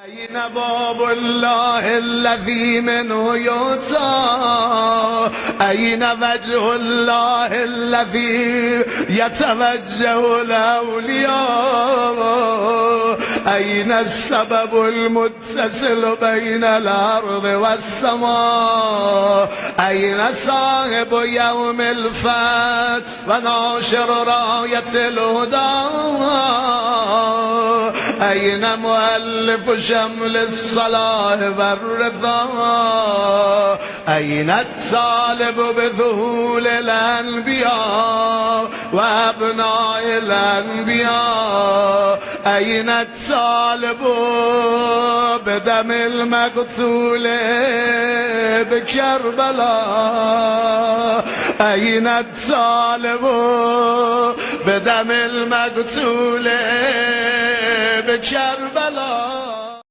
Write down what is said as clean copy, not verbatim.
أين باب الله الذي منه يؤتى؟ أين وجه الله الذي يتوجه الأولياء؟ أين السبب المتصل بين الأرض والسماء؟ أين صاحب يوم الفتح وناشر راية الهدى؟ أين مؤلف شمل الصلاح والرضا؟ أين الطالب بذهول الأنبياء وأبناء الأنبياء؟ أين الطالب بدم المقتول بكربلاء؟ أين الطالب بدم المقتول بكربلاء؟